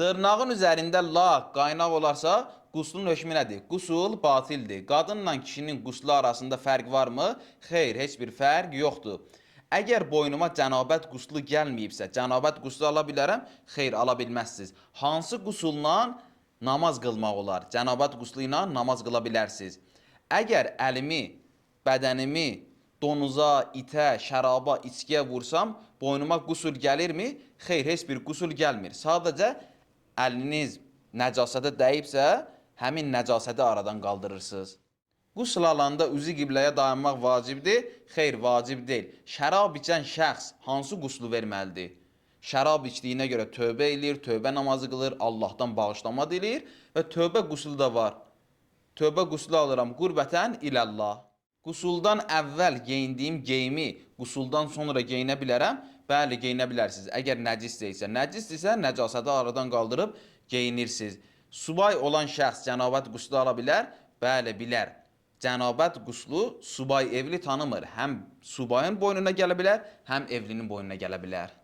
Dırnağın üzərində la qaynaq olarsa, quslun hökmü nədir? Qusul batildir. Qadınla kişinin quslu arasında fərq varmı? Xeyr, heç bir fərq yoxdur. Əgər boynuma cənabət quslu gəlməyibsə, cənabət quslu ala bilərəm? Xeyr, ala bilməzsiniz. Hansı qusulla namaz qılmaq olar? Cənabət quslu ilə namaz qıla bilərsiniz. Əgər əlimi, bədənimi donuza, itə, şəraba, içkiyə vursam, boynuma qusul gəlirmi? Xeyr, heç bir qusul gəlmir. Sadəcə əliniz nəcasətə dəyibsə, həmin nəcasəti aradan qaldırırsınız. Qusl alanda üzü qibləyə dayanmaq vacibdir? Xeyr, vacib deyil. Şərab içən şəxs hansı quslu verməlidir? Şərab içdiyinə görə tövbə eləyir, tövbə namazı qılır, Allahdan bağışlama dilir və tövbə quslu da var. Tövbə quslu alıram qurbətən iləllah. Qusuldan əvvəl geyindiyim geyimi qusuldan sonra geyinə bilərəm? Bəli, geyinə bilərsiniz. Əgər nəcisdirsə, nəcasəti aradan qaldırıb geyinirsiniz. Subay olan şəxs cənabət quslu ala bilər? Bəli, bilər. Cənabət quslu subay evli tanımır. Həm subayın boynuna gələ bilər, həm evlinin boynuna gələ bilər.